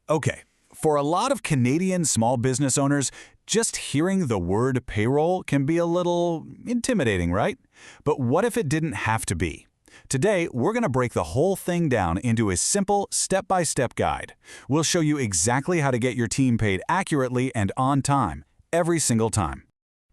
Okay, for a lot of Canadian small business owners, just hearing the word payroll can be a little intimidating, right? But what if it didn't have to be? Today, we're going to break the whole thing down into a simple, step-by-step guide. We'll show you exactly how to get your team paid accurately and on time, every single time.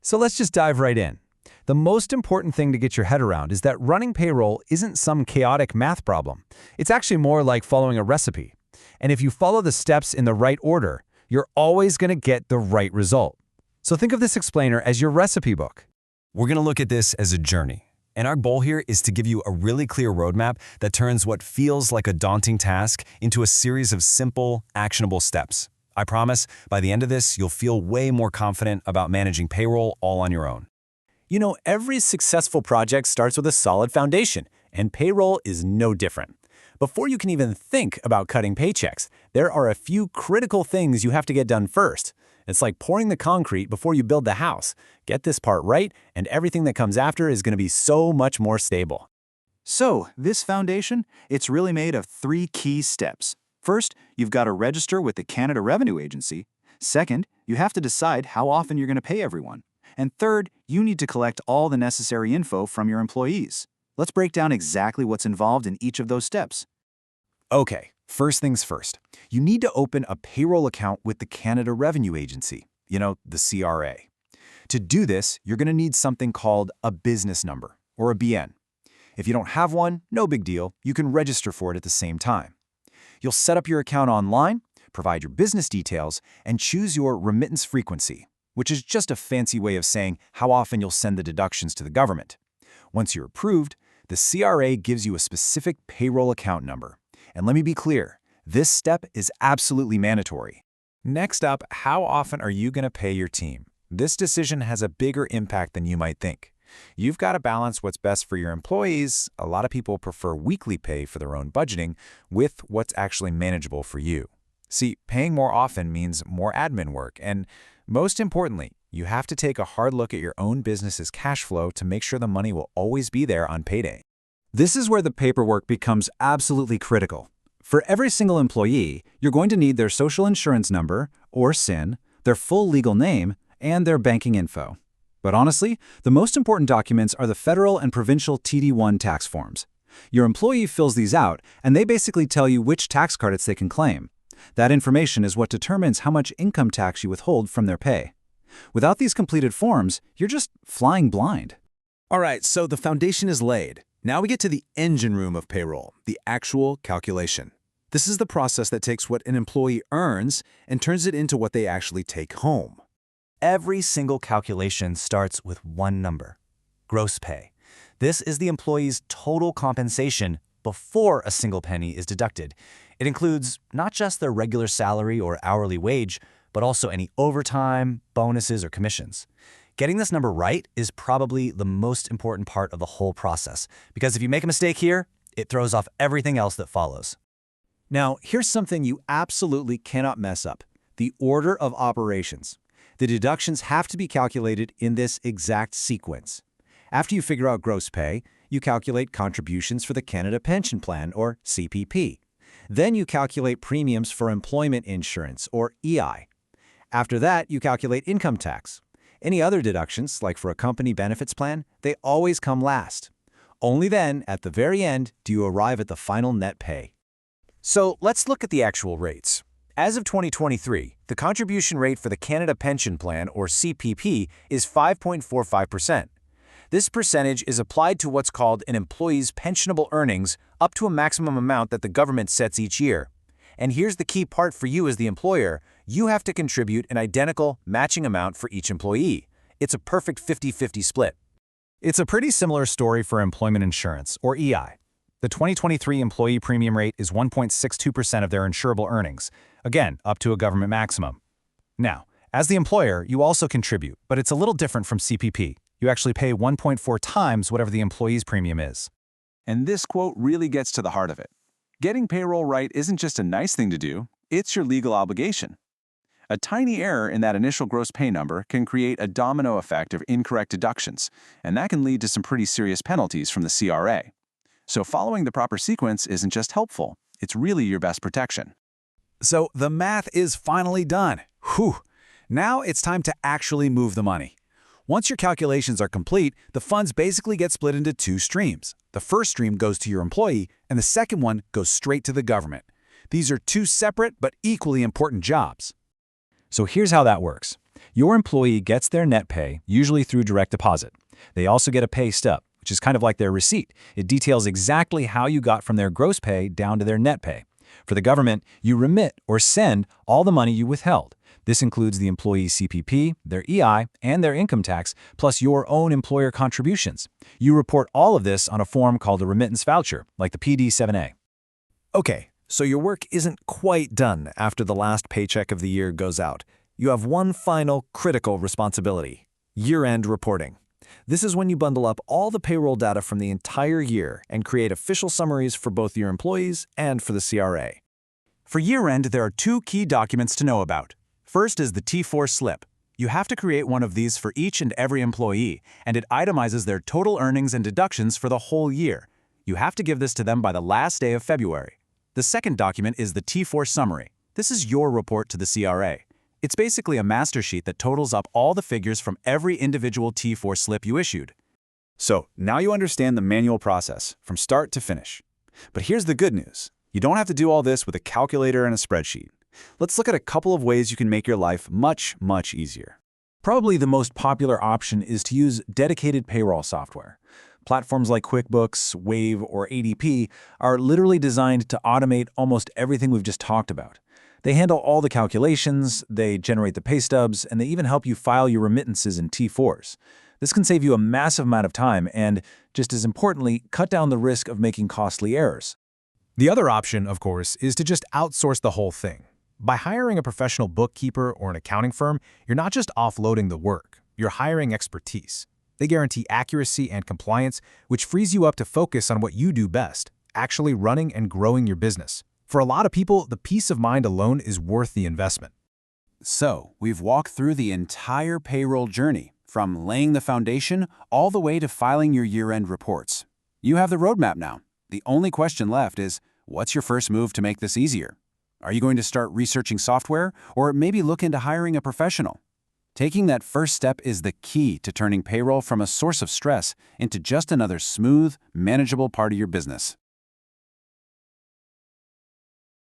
So let's just dive right in. The most important thing to get your head around is that running payroll isn't some chaotic math problem. It's actually more like following a recipe. And if you follow the steps in the right order, you're always going to get the right result. So think of this explainer as your recipe book. We're going to look at this as a journey. And our goal here is to give you a really clear roadmap that turns what feels like a daunting task into a series of simple, actionable steps. I promise, by the end of this, you'll feel way more confident about managing payroll all on your own. You know, every successful project starts with a solid foundation, and payroll is no different. Before you can even think about cutting paychecks, there are a few critical things you have to get done first. It's like pouring the concrete before you build the house. Get this part right, and everything that comes after is going to be so much more stable. So, this foundation, it's really made of 3 key steps. First, you've got to register with the Canada Revenue Agency. Second, you have to decide how often you're going to pay everyone. And third, you need to collect all the necessary info from your employees. Let's break down exactly what's involved in each of those steps. Okay, first things first. You need to open a payroll account with the Canada Revenue Agency, the CRA. To do this, you're going to need something called a business number, or a BN. If you don't have one, no big deal. You can register for it at the same time. You'll set up your account online, provide your business details, and choose your remittance frequency, which is just a fancy way of saying how often you'll send the deductions to the government. Once you're approved, the CRA gives you a specific payroll account number. And let me be clear, this step is absolutely mandatory. Next up, how often are you going to pay your team? This decision has a bigger impact than you might think. You've got to balance what's best for your employees. A lot of people prefer weekly pay for their own budgeting with what's actually manageable for you. See, paying more often means more admin work, and most importantly, you have to take a hard look at your own business's cash flow to make sure the money will always be there on payday. This is where the paperwork becomes absolutely critical. For every single employee, you're going to need their social insurance number, or SIN, their full legal name, and their banking info. But honestly, the most important documents are the federal and provincial TD1 tax forms. Your employee fills these out, and they basically tell you which tax credits they can claim. That information is what determines how much income tax you withhold from their pay. Without these completed forms, you're just flying blind. All right, so the foundation is laid. Now we get to the engine room of payroll, the actual calculation. This is the process that takes what an employee earns and turns it into what they actually take home. Every single calculation starts with one number: gross pay. This is the employee's total compensation before a single penny is deducted. It includes not just their regular salary or hourly wage, but also any overtime, bonuses, or commissions. Getting this number right is probably the most important part of the whole process, because if you make a mistake here, it throws off everything else that follows. Now, here's something you absolutely cannot mess up: the order of operations. The deductions have to be calculated in this exact sequence. After you figure out gross pay, you calculate contributions for the Canada Pension Plan, or CPP. Then you calculate premiums for employment insurance, or EI. After that, you calculate income tax. Any other deductions, like for a company benefits plan, they always come last. Only then, at the very end, do you arrive at the final net pay. So let's look at the actual rates. As of 2023, the contribution rate for the Canada Pension Plan, or CPP, is 5.45%. This percentage is applied to what's called an employee's pensionable earnings up to a maximum amount that the government sets each year. And here's the key part for you as the employer: you have to contribute an identical matching amount for each employee. It's a perfect 50-50 split. It's a pretty similar story for employment insurance, or EI. The 2023 employee premium rate is 1.62% of their insurable earnings, again, up to a government maximum. Now, as the employer, you also contribute, but it's a little different from CPP. You actually pay 1.4 times whatever the employee's premium is. And this quote really gets to the heart of it. Getting payroll right isn't just a nice thing to do, it's your legal obligation. A tiny error in that initial gross pay number can create a domino effect of incorrect deductions, and that can lead to some pretty serious penalties from the CRA. So following the proper sequence isn't just helpful, it's really your best protection. So the math is finally done. Whew! Now it's time to actually move the money. Once your calculations are complete, the funds basically get split into two streams. The first stream goes to your employee, and the second one goes straight to the government. These are two separate but equally important jobs. So here's how that works. Your employee gets their net pay, usually through direct deposit. They also get a pay stub, which is kind of like their receipt. It details exactly how you got from their gross pay down to their net pay. For the government, you remit or send all the money you withheld. This includes the employee's CPP, their EI, and their income tax, plus your own employer contributions. You report all of this on a form called a remittance voucher, like the PD-7A. Okay, so your work isn't quite done after the last paycheck of the year goes out. You have one final critical responsibility: year-end reporting. This is when you bundle up all the payroll data from the entire year and create official summaries for both your employees and for the CRA. For year-end, there are two key documents to know about. First is the T4 slip. You have to create one of these for each and every employee, and it itemizes their total earnings and deductions for the whole year. You have to give this to them by the last day of February. The second document is the T4 summary. This is your report to the CRA. It's basically a master sheet that totals up all the figures from every individual T4 slip you issued. So now you understand the manual process from start to finish. But here's the good news. You don't have to do all this with a calculator and a spreadsheet. Let's look at a couple of ways you can make your life much, much easier. Probably the most popular option is to use dedicated payroll software. Platforms like QuickBooks, Wave, or ADP are literally designed to automate almost everything we've just talked about. They handle all the calculations, they generate the pay stubs, and they even help you file your remittances in T4s. This can save you a massive amount of time and, just as importantly, cut down the risk of making costly errors. The other option, of course, is to just outsource the whole thing. By hiring a professional bookkeeper or an accounting firm, you're not just offloading the work, you're hiring expertise. They guarantee accuracy and compliance, which frees you up to focus on what you do best, actually running and growing your business. For a lot of people, the peace of mind alone is worth the investment. So, we've walked through the entire payroll journey, from laying the foundation all the way to filing your year-end reports. You have the roadmap now. The only question left is, what's your first move to make this easier? Are you going to start researching software, or maybe look into hiring a professional? Taking that first step is the key to turning payroll from a source of stress into just another smooth, manageable part of your business.